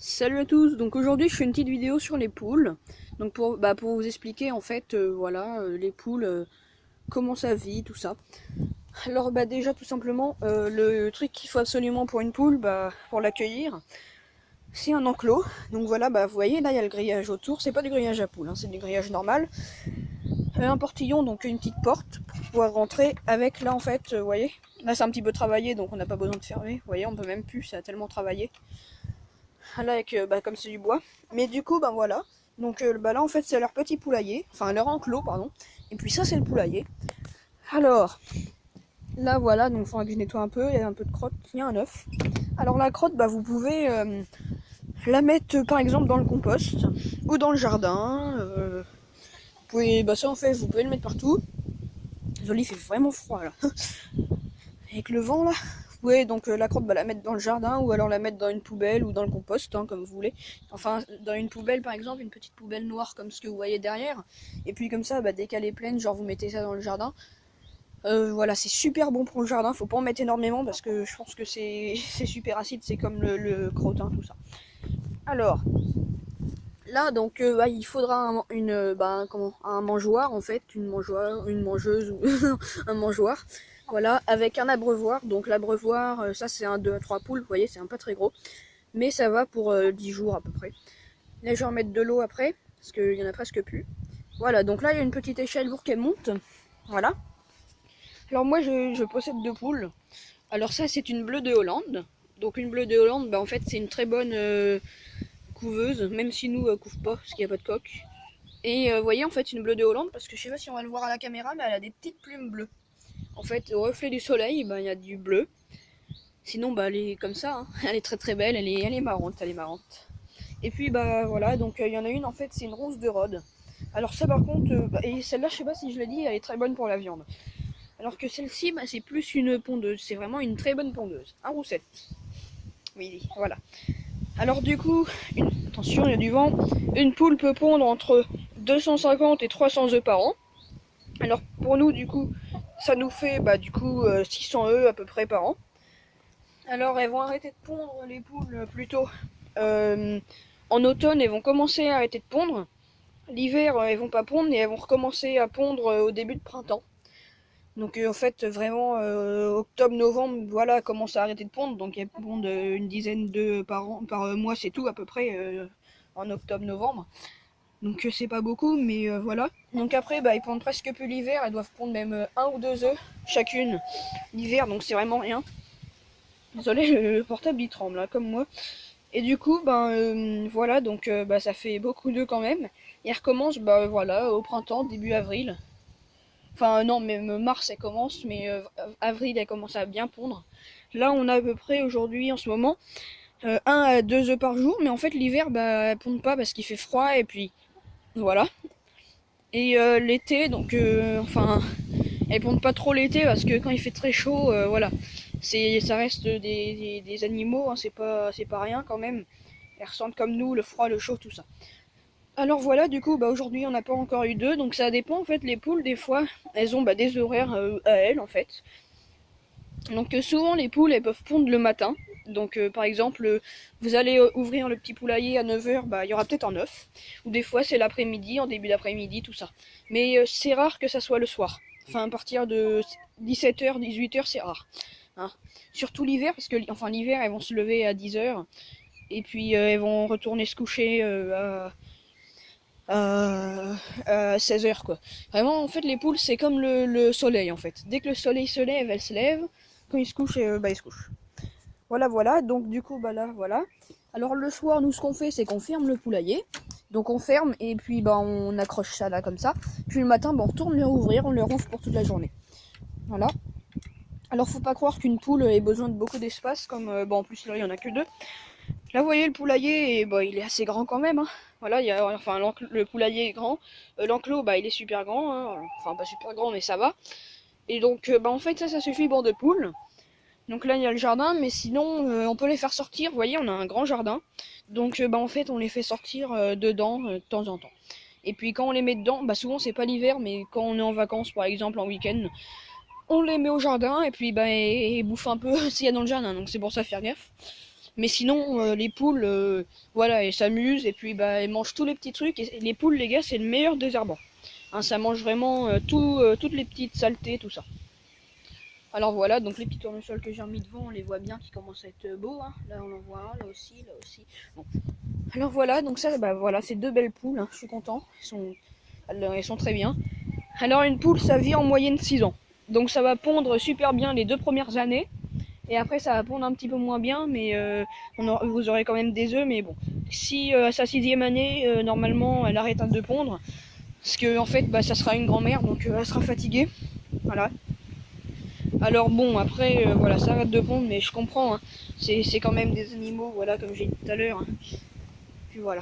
Salut à tous, donc aujourd'hui je fais une petite vidéo sur les poules. Donc pour vous expliquer en fait, les poules, comment ça vit, tout ça. Alors déjà tout simplement, le truc qu'il faut absolument pour une poule, pour l'accueillir, c'est un enclos. Donc voilà, vous voyez là il y a le grillage autour, c'est pas du grillage à poules, hein, c'est du grillage normal. Un portillon, donc une petite porte pour pouvoir rentrer avec là en fait, vous voyez. Là c'est un petit peu travaillé donc on n'a pas besoin de fermer, vous voyez on peut même plus, ça a tellement travaillé. Là avec comme c'est du bois, mais du coup voilà, donc là en fait c'est leur petit poulailler, enfin leur enclos pardon, et puis ça c'est le poulailler. Alors là voilà, donc il faudra que je nettoie un peu, il y a un peu de crotte, il y a un œuf. Alors la crotte, vous pouvez la mettre par exemple dans le compost ou dans le jardin, vous pouvez, ça en fait vous pouvez le mettre partout. Désolé, il fait vraiment froid là avec le vent là. Vous pouvez donc la crotte la mettre dans le jardin ou alors la mettre dans une poubelle ou dans le compost, hein, comme vous voulez. Enfin, dans une poubelle par exemple, une petite poubelle noire comme ce que vous voyez derrière. Et puis comme ça, dès qu'elle est pleine, genre vous mettez ça dans le jardin. Voilà, c'est super bon pour le jardin. Faut pas en mettre énormément parce que je pense que c'est super acide. C'est comme le crottin, tout ça. Alors, là donc il faudra un mangeoir en fait, une mangeuse ou un mangeoir. Voilà, avec un abreuvoir. Donc l'abreuvoir, ça c'est un 2 à 3 poules, vous voyez, c'est un pas très gros. Mais ça va pour 10 jours à peu près. Là je vais remettre de l'eau après, parce qu'il y en a presque plus. Voilà, donc là il y a une petite échelle pour qu'elle monte. Voilà. Alors moi je possède 2 poules. Alors ça c'est une bleue de Hollande. Donc une bleue de Hollande, en fait c'est une très bonne couveuse, même si nous couve pas, parce qu'il n'y a pas de coque. Et vous voyez en fait une bleue de Hollande, parce que je sais pas si on va le voir à la caméra, mais elle a des petites plumes bleues. En fait, au reflet du soleil, il y a du bleu. Sinon, elle est comme ça, hein. Elle est très très belle, elle est marrante, elle est marrante. Et puis, voilà, donc il y en a une, en fait, c'est une ronce de Rhodes. Alors ça, par contre, et celle-là, je sais pas si je l'ai dit, elle est très bonne pour la viande. Alors que celle-ci, c'est plus une pondeuse, c'est vraiment une très bonne pondeuse. Un roussette. Oui, voilà. Alors du coup, attention, il y a du vent. Une poule peut pondre entre 250 et 300 œufs par an. Alors pour nous, du coup, ça nous fait 600 œufs à peu près par an. Alors elles vont arrêter de pondre, les poules, plutôt en automne, elles vont commencer à arrêter de pondre. L'hiver, elles vont pas pondre et elles vont recommencer à pondre au début de printemps. Donc en fait, vraiment, octobre-novembre, voilà, elles commencent à arrêter de pondre. Donc elles pondent une dizaine d'œufs par mois, c'est tout à peu près, en octobre-novembre. Donc c'est pas beaucoup, mais voilà. Donc après, ils pondent presque plus l'hiver, elles doivent pondre même 1 ou 2 œufs chacune l'hiver, donc c'est vraiment rien. Désolé, le portable il tremble, hein, comme moi. Et du coup, voilà, donc ça fait beaucoup d'œufs quand même. Et elle recommence, voilà, au printemps, début avril. Enfin non, même mars elle commence, mais avril elle commence à bien pondre. Là on a à peu près aujourd'hui en ce moment 1 à 2 œufs par jour, mais en fait l'hiver elle pondent pas parce qu'il fait froid et puis voilà. Et l'été, donc elles pondent pas trop l'été parce que quand il fait très chaud, voilà. Ça reste des animaux, hein, c'est pas rien quand même. Elles ressentent comme nous le froid, le chaud, tout ça. Alors voilà, du coup, aujourd'hui on n'a pas encore eu d'œufs, donc ça dépend en fait. Les poules, des fois, elles ont des horaires à elles en fait. Donc souvent les poules elles peuvent pondre le matin. Donc par exemple, vous allez ouvrir le petit poulailler à 9h, il y aura peut-être un œuf. Ou des fois c'est l'après-midi, en début d'après-midi, tout ça. Mais c'est rare que ça soit le soir. Enfin à partir de 17h, 18h c'est rare. Hein. Surtout l'hiver, parce que l'hiver elles vont se lever à 10h. Et puis elles vont retourner se coucher à 16h quoi. Vraiment en fait les poules c'est comme le soleil en fait. Dès que le soleil se lève, elles se lèvent. Quand il se couche, il se couche. Voilà, donc du coup, là, voilà. Alors le soir, nous, ce qu'on fait, c'est qu'on ferme le poulailler. Donc on ferme et puis on accroche ça là comme ça. Puis le matin, on retourne le rouvrir, on le rouvre pour toute la journée. Voilà. Alors faut pas croire qu'une poule ait besoin de beaucoup d'espace, comme en plus là il y en a que 2. Là vous voyez le poulailler, et, il est assez grand quand même. Hein. Voilà, le poulailler est grand. L'enclos, il est super grand. Hein. Enfin pas super grand, mais ça va. Et donc en fait ça suffit pour 2 poules. Donc là il y a le jardin, mais sinon on peut les faire sortir. Vous voyez, on a un grand jardin. Donc en fait on les fait sortir dedans de temps en temps. Et puis quand on les met dedans, souvent c'est pas l'hiver, mais quand on est en vacances par exemple en week-end, on les met au jardin et puis ils bouffent un peu s'il y a dans le jardin. Donc c'est pour ça faire gaffe. Mais sinon, les poules, voilà, elles s'amusent et puis bah elles mangent tous les petits trucs. Et les poules, les gars, c'est le meilleur désherbant. Hein, ça mange vraiment toutes les petites saletés, tout ça. Alors voilà, donc les petits tournesols que j'ai remis devant, on les voit bien qui commencent à être beaux. Hein. Là on en voit un, là aussi, là aussi. Bon. Alors voilà, donc ça, bah voilà, c'est deux belles poules. Hein. Je suis content. Elles sont très bien. Alors une poule, ça vit en moyenne 6 ans. Donc ça va pondre super bien les 2 premières années. Et après ça va pondre un petit peu moins bien, mais vous aurez quand même des œufs. Mais bon, si à sa 6e année, normalement, elle arrête de pondre. Parce que en fait, bah, ça sera une grand-mère, donc elle sera fatiguée. Voilà. Alors bon, après, voilà, ça arrête de pondre, mais je comprends. Hein. C'est quand même des animaux, voilà, comme j'ai dit tout à l'heure. Hein. Puis voilà.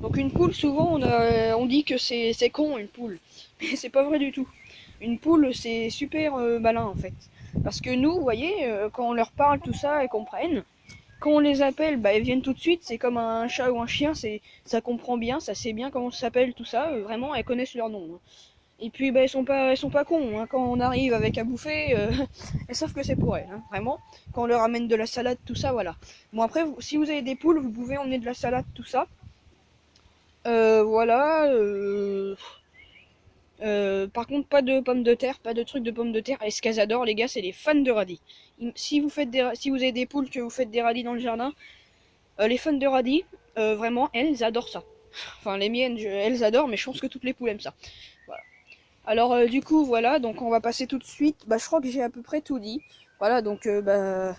Donc une poule, souvent, on dit que c'est con, une poule. Mais c'est pas vrai du tout. Une poule, c'est super malin, en fait. Parce que nous, vous voyez, quand on leur parle, tout ça, elles comprennent. Quand on les appelle, bah, elles viennent tout de suite. C'est comme un chat ou un chien, ça comprend bien, ça sait bien comment ça s'appelle, tout ça. Vraiment, elles connaissent leur nom. Hein. Et puis, bah, elles sont pas cons. Hein. Quand on arrive avec à bouffer, elles savent que c'est pour elles. Hein, vraiment. Quand on leur amène de la salade, tout ça, voilà. Bon, après, si vous avez des poules, vous pouvez emmener de la salade, tout ça. Voilà. Par contre, pas de pommes de terre, pas de trucs de pommes de terre. Et ce qu'elles adorent, les gars, c'est les fans de radis. Si vous avez des poules que vous faites des radis dans le jardin, les fans de radis, vraiment, elles adorent ça. Enfin, les miennes, elles adorent, mais je pense que toutes les poules aiment ça. Voilà. Alors, du coup, voilà, donc on va passer tout de suite. Bah, je crois que j'ai à peu près tout dit. Voilà, donc, bah,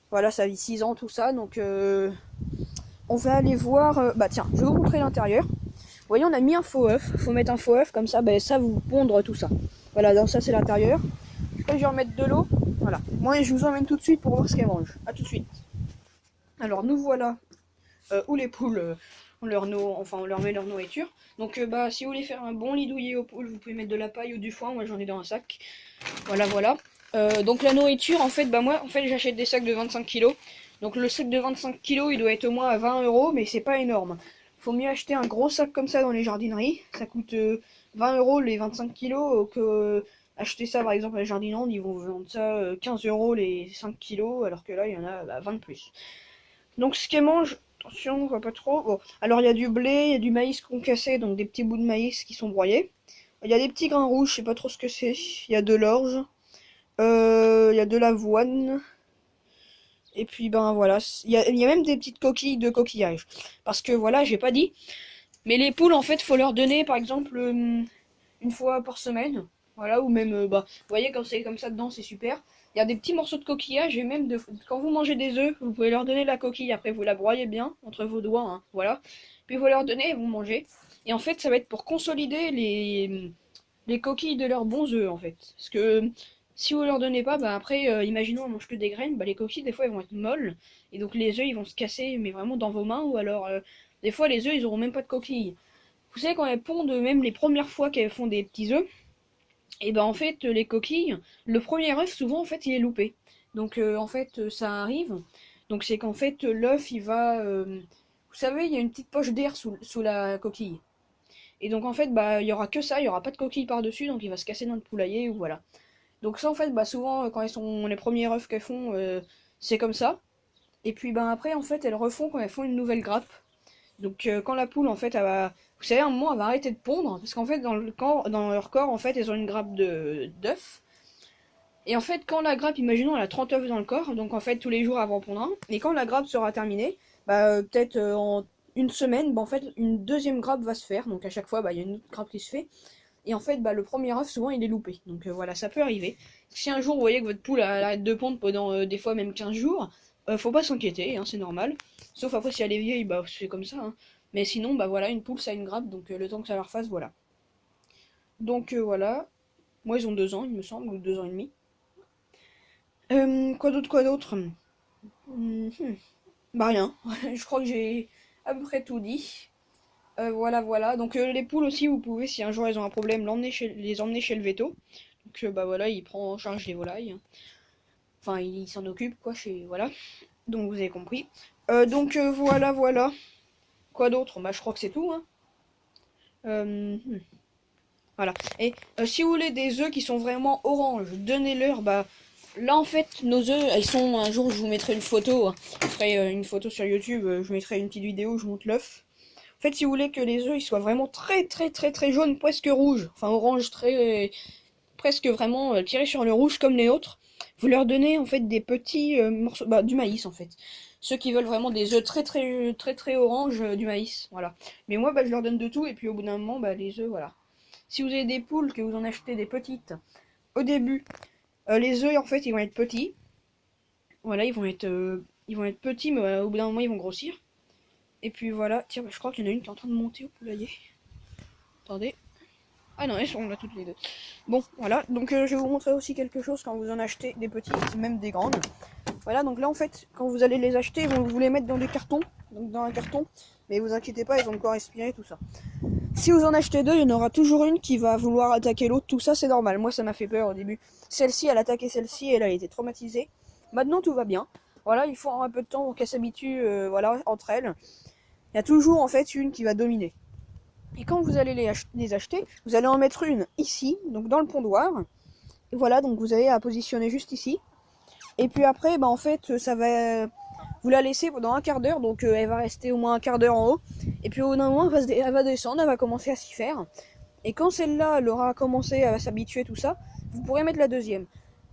voilà, ça vit 6 ans, tout ça. Donc, on va aller voir. Bah, tiens, je vais vous montrer l'intérieur. Vous voyez, on a mis un faux œuf. Faut mettre un faux œuf, comme ça, ben, ça vous pondre tout ça. Voilà, donc ça c'est l'intérieur. Je vais remettre de l'eau. Voilà. Moi, je vous emmène tout de suite pour voir ce qu'elles mangent. A tout de suite. Alors, nous voilà où les poules, on leur met leur nourriture. Donc, bah, si vous voulez faire un bon lit douillet aux poules, vous pouvez mettre de la paille ou du foin. Moi, j'en ai dans un sac. Voilà, voilà. Donc, la nourriture, en fait, bah, moi, en fait, j'achète des sacs de 25 kilos. Donc, le sac de 25 kilos, il doit être au moins à 20 €, mais c'est pas énorme. Faut mieux acheter un gros sac comme ça dans les jardineries. Ça coûte 20 € les 25 kilos que acheter ça par exemple à la Jardinande, ils vont vendre ça 15 € les 5 kilos, alors que là il y en a 20 de plus. Donc ce qu'elle mange, attention, on voit pas trop. Bon, alors il y a du blé, il y a du maïs concassé, donc des petits bouts de maïs qui sont broyés. Il y a des petits grains rouges, je sais pas trop ce que c'est. Il y a de l'orge, il y a de l'avoine. Et puis ben voilà, il y a même des petites coquilles de coquillage. Parce que voilà, j'ai pas dit. Mais les poules, en fait, faut leur donner, par exemple, une fois par semaine. Voilà, ou même, bah, vous voyez, quand c'est comme ça dedans, c'est super. Il y a des petits morceaux de coquillage, et même quand vous mangez des œufs, vous pouvez leur donner la coquille. Après, vous la broyez bien entre vos doigts, hein, voilà. Puis vous leur donnez et vous mangez. Et en fait, ça va être pour consolider les coquilles de leurs bons œufs, en fait. Parce que si vous leur donnez pas, bah après, imaginons, on mange que des graines, bah les coquilles, des fois, elles vont être molles. Et donc les œufs, ils vont se casser, mais vraiment dans vos mains, ou alors, des fois, les œufs, ils auront même pas de coquilles. Vous savez, quand elles pondent, même les premières fois qu'elles font des petits œufs, et ben en fait, les coquilles, le premier œuf, souvent, en fait, il est loupé. Donc, en fait, ça arrive. Donc, c'est qu'en fait, l'œuf, il va. Vous savez, il y a une petite poche d'air sous la coquille. Et donc, en fait, bah, il y aura que ça, il y aura pas de coquille par-dessus, donc il va se casser dans le poulailler, ou voilà. Donc, ça, en fait, bah, souvent, quand elles sont les premiers œufs qu'elles font, c'est comme ça. Et puis, ben après, en fait, elles refont quand elles font une nouvelle grappe. Donc quand la poule en fait elle va, vous savez, à un moment elle va arrêter de pondre parce qu'en fait dans leur corps en fait elles ont une grappe de d'œufs. Et en fait quand la grappe, imaginons elle a 30 œufs dans le corps, donc en fait tous les jours avant pondre un. Et quand la grappe sera terminée, bah peut-être en une semaine, bah en fait une deuxième grappe va se faire. Donc à chaque fois bah il y a une autre grappe qui se fait. Et en fait bah le premier œuf souvent il est loupé. Donc voilà, ça peut arriver. Si un jour vous voyez que votre poule elle arrête de pondre pendant des fois même 15 jours, faut pas s'inquiéter, hein, c'est normal. Sauf après si elle est vieille, bah c'est comme ça. Hein. Mais sinon, bah voilà, une poule ça a une grappe, donc le temps que ça leur fasse, voilà. Donc voilà. Moi ils ont 2 ans, il me semble, ou 2 ans et demi. Quoi d'autre, quoi d'autre? Bah rien. Je crois que j'ai à peu près tout dit. Voilà, voilà. Donc les poules aussi, vous pouvez, si un jour elles ont un problème, les emmener chez le veto. Donc bah voilà, il prend en charge les volailles. Enfin, il s'en occupe, quoi, chez... Voilà. Donc vous avez compris. Donc voilà, voilà. Quoi d'autre? Bah je crois que c'est tout, hein. Euh, hmm. Voilà. Et si vous voulez des œufs qui sont vraiment orange, donnez-leur, bah là en fait nos œufs, ils sont, un jour je vous mettrai une photo, hein. Je ferai une photo sur YouTube, je vous mettrai une petite vidéo où je montre l'œuf. En fait, si vous voulez que les œufs ils soient vraiment très jaunes, presque rouges, enfin orange, très presque vraiment tirés sur le rouge comme les autres, vous leur donnez en fait des petits morceaux, bah, du maïs en fait. Ceux qui veulent vraiment des œufs très orange, du maïs, voilà. Mais moi, bah, je leur donne de tout et puis au bout d'un moment, bah, les œufs, voilà. Si vous avez des poules, que vous en achetez des petites, au début, les œufs en fait ils vont être petits, voilà, ils vont être petits, mais au bout d'un moment ils vont grossir. Et puis voilà, tiens, bah, je crois qu'il y en a une qui est en train de monter au poulailler. Attendez. Ah non, elles sont là toutes les deux. Bon, voilà, donc je vais vous montrer aussi quelque chose quand vous en achetez des petites, même des grandes. Voilà, donc là en fait, quand vous allez les acheter, vous les mettre dans des cartons, donc dans un carton, mais vous inquiétez pas, ils ont encore respiré, tout ça. Si vous en achetez deux, il y en aura toujours une qui va vouloir attaquer l'autre, tout ça c'est normal, moi ça m'a fait peur au début. Celle-ci, elle a attaqué celle-ci, elle a été traumatisée. Maintenant tout va bien. Voilà, il faut un peu de temps pour qu'elles s'habituent, voilà, entre elles. Il y a toujours en fait une qui va dominer. Et quand vous allez les acheter, vous allez en mettre une ici, donc dans le pondoir. Et voilà, donc vous avez à positionner juste ici. Et puis après, bah en fait, ça va, vous la laissez pendant un quart d'heure, donc elle va rester au moins un quart d'heure en haut. Et puis au bout d'un moment, elle va descendre, elle va commencer à s'y faire. Et quand celle-là, elle aura commencé à s'habituer, tout ça, vous pourrez mettre la deuxième.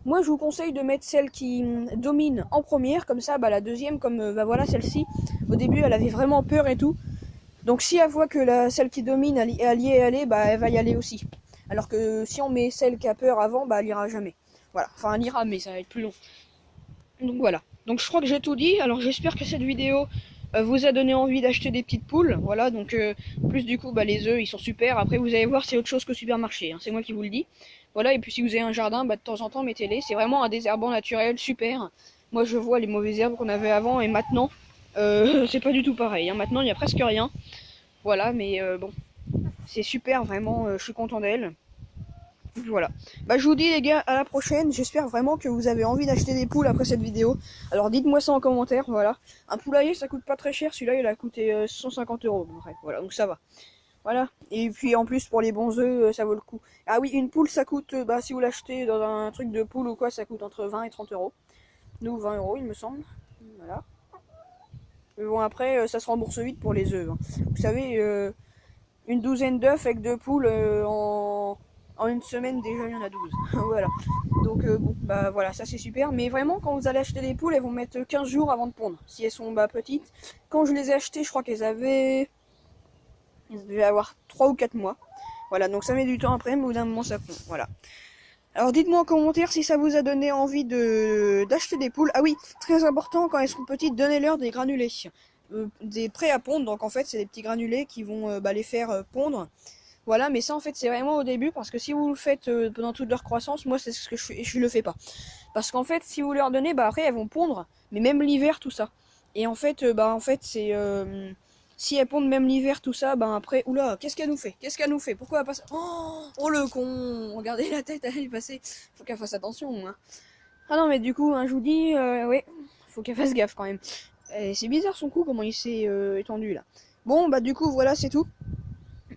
Moi, je vous conseille de mettre celle qui domine en première, comme ça, bah la deuxième, comme bah voilà, celle-ci, au début, elle avait vraiment peur et tout. Donc si elle voit que celle qui domine, elle y est allée, bah elle va y aller aussi. Alors que si on met celle qui a peur avant, bah elle ira jamais. Voilà, enfin elle ira, mais ça va être plus long. Donc voilà. Donc je crois que j'ai tout dit. Alors j'espère que cette vidéo vous a donné envie d'acheter des petites poules. Voilà, donc plus du coup, bah les œufs, ils sont super. Après vous allez voir, c'est autre chose que supermarché, hein. C'est moi qui vous le dis. Voilà, et puis si vous avez un jardin, bah de temps en temps, mettez-les. C'est vraiment un désherbant naturel, super. Moi je vois les mauvaises herbes qu'on avait avant et maintenant, c'est pas du tout pareil, hein. Maintenant il n'y a presque rien. Voilà, mais bon, c'est super, vraiment, je suis content d'elle. Voilà. Bah je vous dis les gars, à la prochaine. J'espère vraiment que vous avez envie d'acheter des poules après cette vidéo. Alors dites-moi ça en commentaire, voilà. Un poulailler ça coûte pas très cher, celui-là il a coûté 150 €. Bref, voilà, donc ça va. Voilà. Et puis en plus pour les bons œufs, ça vaut le coup. Ah oui, une poule ça coûte, bah si vous l'achetez dans un truc de poule ou quoi, ça coûte entre 20 et 30 €. Nous 20 € il me semble. Voilà. Mais bon après, ça se rembourse vite pour les œufs, hein. Vous savez, une douzaine d'œufs avec deux poules en une semaine déjà il y en a 12. Voilà. Donc bon bah voilà, ça c'est super. Mais vraiment quand vous allez acheter des poules, elles vont mettre 15 jours avant de pondre. Si elles sont bah, petites. Quand je les ai achetées, je crois qu'elles devaient avoir 3 ou 4 mois. Voilà, donc ça met du temps après, mais au bout d'un moment ça pond. Voilà. Alors dites-moi en commentaire si ça vous a donné envie d'acheter des poules. Ah oui, très important, quand elles sont petites, donnez-leur des granulés. Des prêts à pondre, donc en fait c'est des petits granulés qui vont bah, les faire pondre. Voilà, mais ça en fait c'est vraiment au début, parce que si vous le faites pendant toute leur croissance, moi c'est ce que je le fais pas. Parce qu'en fait si vous leur donnez, bah après elles vont pondre, mais même l'hiver tout ça. Et en fait, bah en fait c'est... si elles pondent même l'hiver tout ça, bah après, oula, qu'est-ce qu'elle nous fait? Qu'est-ce qu'elle nous fait? Pourquoi elle passe? Oh le con! Regardez la tête, elle est passée. Faut qu'elle fasse attention, hein. Ah non mais du coup, hein, je vous dis, ouais, faut qu'elle fasse gaffe quand même. C'est bizarre son cou, comment il s'est étendu là. Bon bah du coup voilà c'est tout.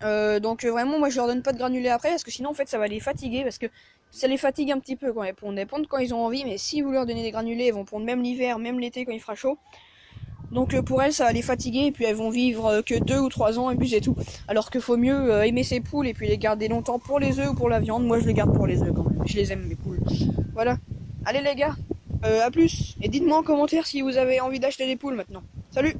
Donc vraiment moi je leur donne pas de granulés après parce que sinon en fait ça va les fatiguer, parce que ça les fatigue un petit peu quand elles pondent. Elles pondent quand ils ont envie, mais si vous leur donnez des granulés, elles vont pondre même l'hiver, même l'été quand il fera chaud. Donc pour elles ça va les fatiguer et puis elles vont vivre que 2 ou 3 ans et puis c'est tout. Alors qu'il faut mieux aimer ses poules et puis les garder longtemps pour les œufs ou pour la viande. Moi je les garde pour les œufs quand même, je les aime mes poules. Voilà. Allez les gars, à plus, et dites-moi en commentaire si vous avez envie d'acheter des poules maintenant. Salut!